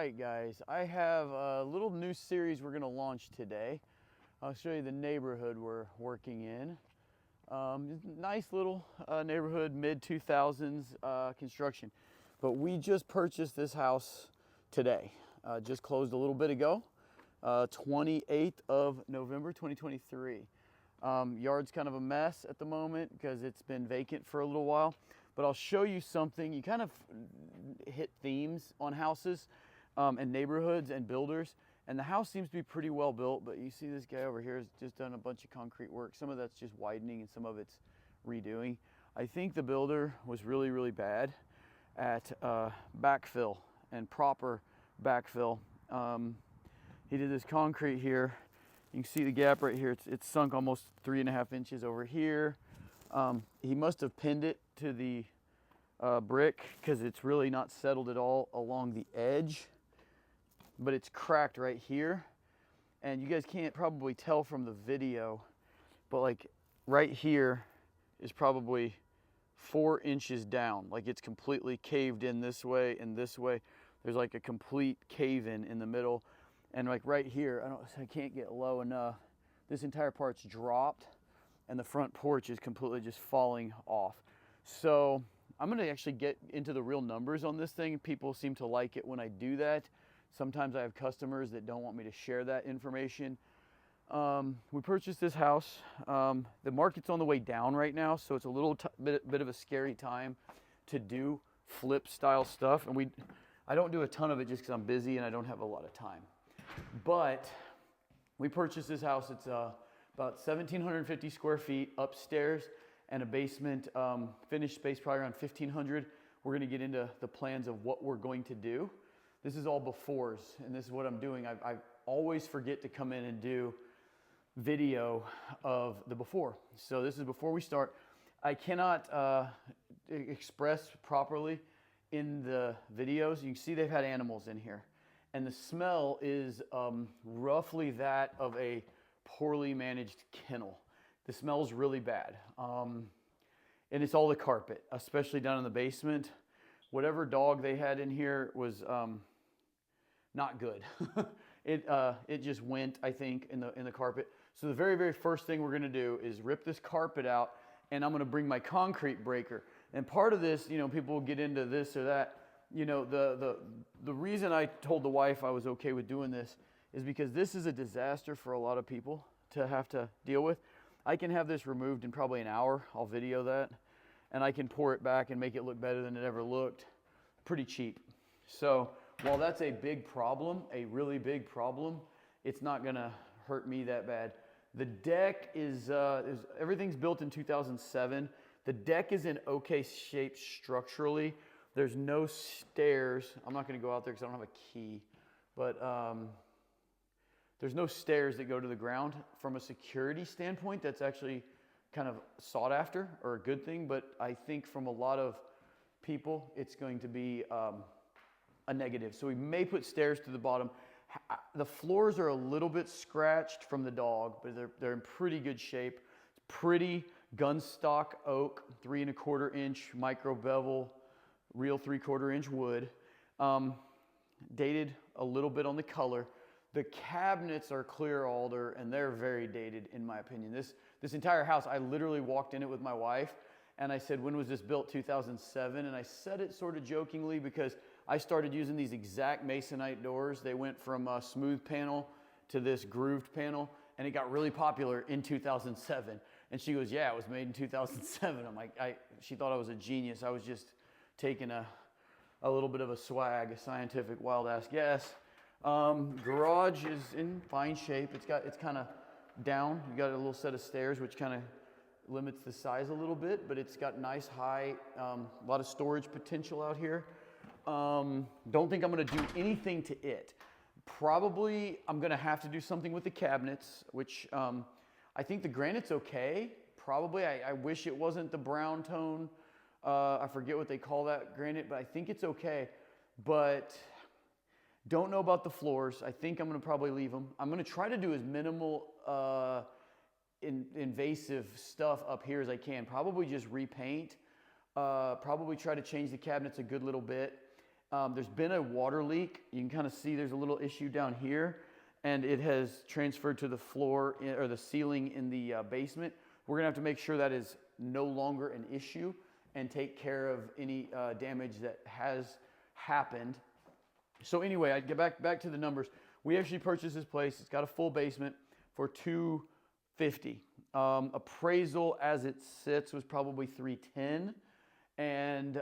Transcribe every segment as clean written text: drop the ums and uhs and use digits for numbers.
right, guys, I have a little new series we're going to launch today. I'll show you the neighborhood we're working in. Nice little neighborhood, mid-2000s construction. But we just purchased this house today. Just closed a little bit ago, 28th of November 2023. Yard's kind of a mess at the moment because it's been vacant for a little while. But I'll show you something. You kind of hit themes on houses and neighborhoods and builders. And the house seems to be pretty well built, but you see this guy over here has just done a bunch of concrete work. Some of that's just widening and some of it's redoing. I think the builder was really, really bad at backfill and proper backfill. He did this concrete here. You can see the gap right here. It's sunk almost 3.5 inches over here. He must have pinned it to the brick because it's really not settled at all along the edge, but it's cracked right here. And you guys can't probably tell from the video, but like right here is probably 4 inches down. Like it's completely caved in this way and this way. There's like a complete cave in the middle. And like right here, I can't get low enough. This entire part's dropped and the front porch is completely just falling off. So I'm gonna actually get into the real numbers on this thing. People seem to like it when I do that. Sometimes I have customers that don't want me to share that information. We purchased this house. The market's on the way down right now, so it's a little bit of a scary time to do flip style stuff. And I don't do a ton of it just because I'm busy and I don't have a lot of time. But we purchased this house. It's about 1,750 square feet upstairs and a basement, finished space probably around 1,500. We're gonna get into the plans of what we're going to do. This is all befores, and this is what I'm doing. I always forget to come in and do video of the before. So this is before we start. I cannot express properly in the videos. You can see they've had animals in here. And the smell is roughly that of a poorly managed kennel. The smell's really bad. And it's all the carpet, especially down in the basement. Whatever dog they had in here was not good. It just went, I think, in the carpet. So the very, very first thing we're gonna do is rip this carpet out, and I'm gonna bring my concrete breaker. And part of this, you know, people will get into this or that. You know, the reason I told the wife I was okay with doing this is because this is a disaster for a lot of people to have to deal with. I can have this removed in probably an hour. I'll video that. And I can pour it back and make it look better than it ever looked. Pretty cheap. So while that's a big problem, a really big problem, it's not gonna hurt me that bad. The deck is everything's built in 2007. The deck is in okay shape structurally. There's no stairs. I'm not gonna go out there because I don't have a key, but there's no stairs that go to the ground. From a security standpoint, that's actually kind of sought after or a good thing, but I think from a lot of people, it's going to be a negative. So we may put stairs to the bottom. The floors are a little bit scratched from the dog, but they're in pretty good shape. It's pretty gunstock oak, 3¼ inch micro bevel, real 3/4 inch wood. Dated a little bit on the color. The cabinets are clear alder and they're very dated in my opinion. This entire house, I literally walked in it with my wife and I said, when was this built? 2007. And I said it sort of jokingly because I started using these exact masonite doors. They went from a smooth panel to this grooved panel and it got really popular in 2007. And she goes, yeah, it was made in 2007. I'm like, she thought I was a genius. I was just taking a little bit of a swag, a scientific wild ass guess. Garage is in fine shape. It's kind of down. You got a little set of stairs, which kind of limits the size a little bit, but it's got nice high, a lot of storage potential out here. Don't think I'm going to do anything to it. Probably I'm going to have to do something with the cabinets, which I think the granite's okay. Probably I wish it wasn't the brown tone. I forget what they call that granite, but I think it's okay. But don't know about the floors. I think I'm going to probably leave them. I'm going to try to do as minimal invasive stuff up here as I can. Probably just repaint. Probably try to change the cabinets a good little bit. There's been a water leak. You can kind of see there's a little issue down here, and it has transferred to the floor or the ceiling in the basement. We're gonna have to make sure that is no longer an issue and take care of any damage that has happened. So anyway, I get back to the numbers. We actually purchased this place. It's got a full basement for $250. Appraisal as it sits was probably $310, and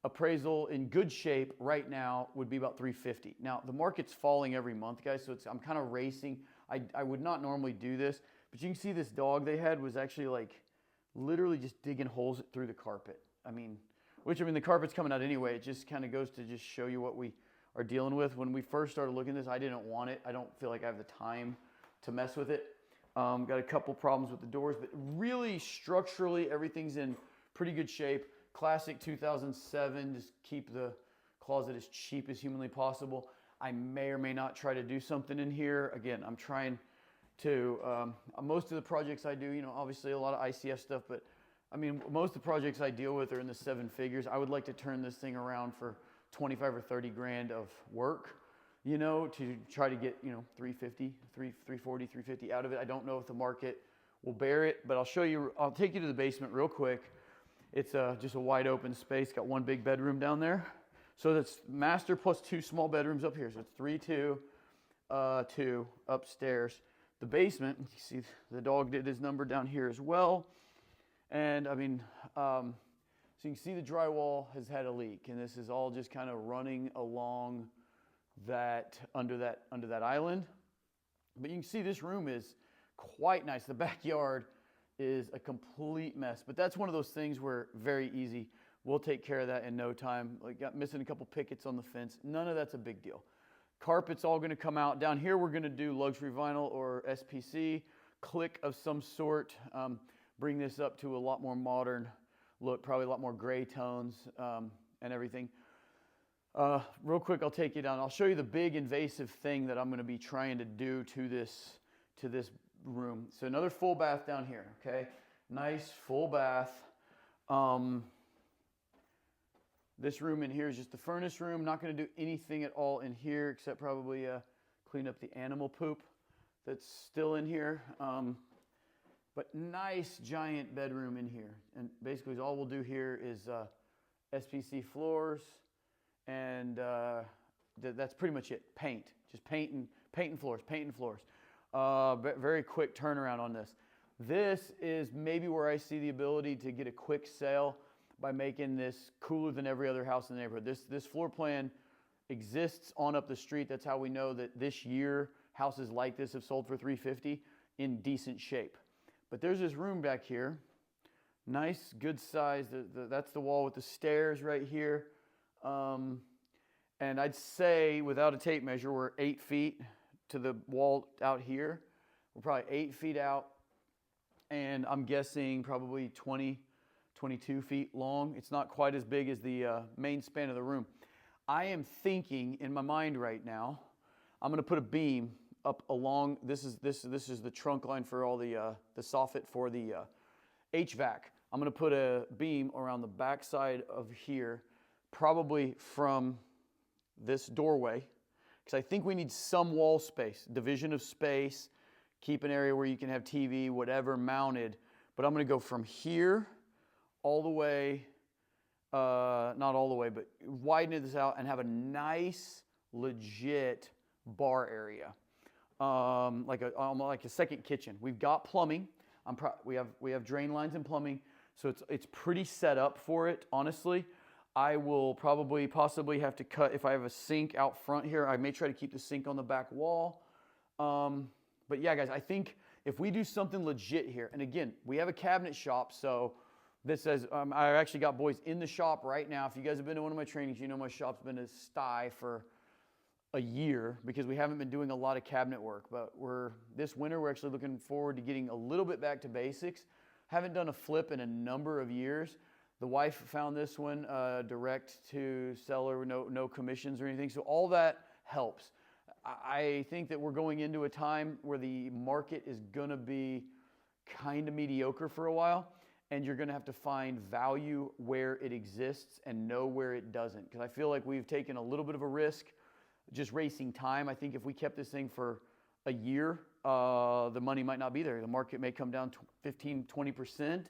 appraisal in good shape right now would be about $350. Now the market's falling every month, guys, so I'm kind of racing. I would not normally do this, but you can see this dog they had was actually like literally just digging holes through the carpet. I mean, the carpet's coming out anyway. It just kind of goes to just show you what we are dealing with. When we first started looking at this, I didn't want it. I don't feel like I have the time to mess with it. Got a couple problems with the doors, but really structurally everything's in pretty good shape. Classic 2007, just keep the closet as cheap as humanly possible. I may or may not try to do something in here. Again, I'm trying to, most of the projects I do, you know, obviously a lot of ICF stuff, but I mean, most of the projects I deal with are in the 7 figures. I would like to turn this thing around for 25 or 30 grand of work, you know, to try to get, you know, 350, 340, 350 out of it. I don't know if the market will bear it, but I'll take you to the basement real quick. It's just a wide open space. Got one big bedroom down there. So that's master plus 2 small bedrooms up here. So it's 3, 2, 2 upstairs. The basement, you see the dog did his number down here as well. And I mean, so you can see the drywall has had a leak, and this is all just kind of running along that under that island. But you can see this room is quite nice. The backyard is a complete mess, but that's one of those things where very easy. We'll take care of that in no time. Like got missing a couple pickets on the fence. None of that's a big deal. Carpet's all going to come out. Down here we're going to do luxury vinyl or SPC, click of some sort. Bring this up to a lot more modern look, probably a lot more gray tones and everything. Real quick, I'll take you down. I'll show you the big invasive thing that I'm going to be trying to do to this room. So another full bath down here, okay? Nice full bath. This room in here is just the furnace room. Not going to do anything at all in here except probably clean up the animal poop that's still in here. But nice giant bedroom in here. And basically all we'll do here is SPC floors, and that's pretty much it. Paint. Just paint and floors. Very quick turnaround on this. This is maybe where I see the ability to get a quick sale by making this cooler than every other house in the neighborhood. This floor plan exists on up the street. That's how we know that this year houses like this have sold for $350 in decent shape. But there's this room back here, nice, good size. That's the wall with the stairs right here. And I'd say without a tape measure, we're 8 feet to the wall out here. We're probably 8 feet out, and I'm guessing probably 20, 22 feet long. It's not quite as big as the main span of the room. I am thinking in my mind right now, I'm going to put a beam up along, this is the trunk line for all the soffit for the HVAC. I'm going to put a beam around the back side of here, probably from this doorway, because I think we need some wall space, division of space, keep an area where you can have TV, whatever, mounted. But I'm going to go from here all the way, not all the way, but widen this out and have a nice, legit bar area. Like a second kitchen. We've got plumbing. We have drain lines and plumbing, so it's pretty set up for it. Honestly, I will possibly have to cut if I have a sink out front here. I may try to keep the sink on the back wall. But yeah, guys, I think if we do something legit here, and again, we have a cabinet shop, so this says I actually got boys in the shop right now. If you guys have been to one of my trainings, you know my shop's been a sty for a year because we haven't been doing a lot of cabinet work, but this winter we're actually looking forward to getting a little bit back to basics. Haven't done a flip in a number of years. The wife found this one direct to seller, no commissions or anything, so all that helps. I think that we're going into a time where the market is gonna be kind of mediocre for a while, and you're gonna have to find value where it exists and know where it doesn't. Because I feel like we've taken a little bit of a risk just racing time. I think if we kept this thing for a year, the money might not be there. The market may come down 15, 20%.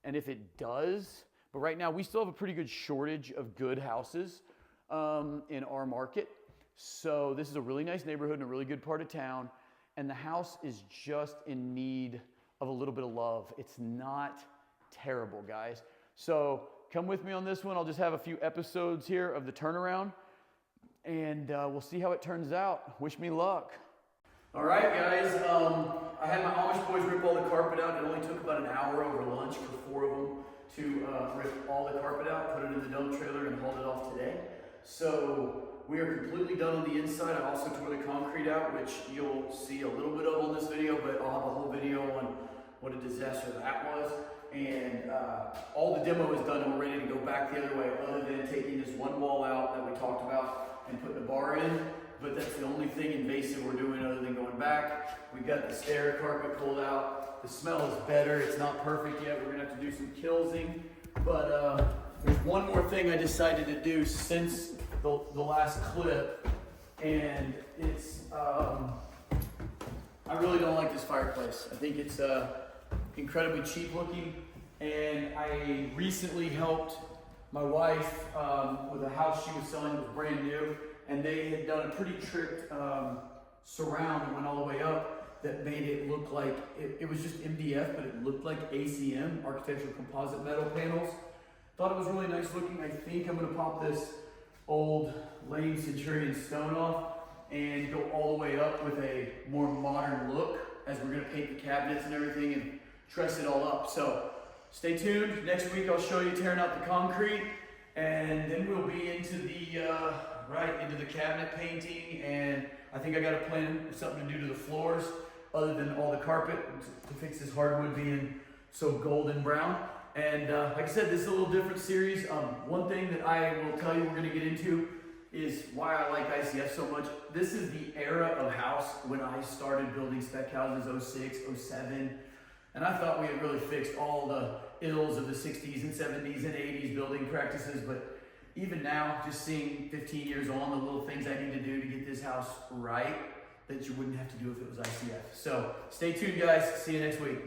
And if it does, but right now we still have a pretty good shortage of good houses in our market. So this is a really nice neighborhood in a really good part of town. And the house is just in need of a little bit of love. It's not terrible, guys. So come with me on this one. I'll just have a few episodes here of the turnaround, and we'll see how it turns out. Wish me luck. All right, guys. I had my Amish boys rip all the carpet out. It only took about an hour over lunch for 4 of them to rip all the carpet out, put it in the dump trailer, and hauled it off today. So we are completely done on the inside. I also tore the concrete out, which you'll see a little bit of on this video, but I'll have a whole video on what a disaster that was. And all the demo is done, and we're ready to go back the other way, other than taking this one wall out that we talked about and putting a bar in. But that's the only thing invasive we're doing other than going back. We got the stair carpet pulled out. The smell is better. It's not perfect yet. We're gonna have to do some kilsing. But there's one more thing I decided to do since the last clip, and it's I really don't like this fireplace. I think it's incredibly cheap looking, and I recently helped my wife with a house she was selling that was brand new, and they had done a pretty tricked surround that went all the way up that made it look like it was just MDF, but it looked like ACM, architectural composite metal panels. Thought it was really nice looking. I think I'm gonna pop this old lame Centurion stone off and go all the way up with a more modern look, as we're gonna paint the cabinets and everything and truss it all up. So stay tuned. Next week I'll show you tearing out the concrete, and then we'll be into the cabinet painting, and I think I got a plan for something to do to the floors other than all the carpet to fix this hardwood being so golden brown. And like I said, this is a little different series. One thing that I will tell you we're gonna get into is why I like ICF so much. This is the era of house when I started building spec houses, 06, 07. And I thought we had really fixed all the ills of the 60s and 70s and 80s building practices. But even now, just seeing 15 years on, the little things I need to do to get this house right that you wouldn't have to do if it was ICF. So stay tuned, guys. See you next week.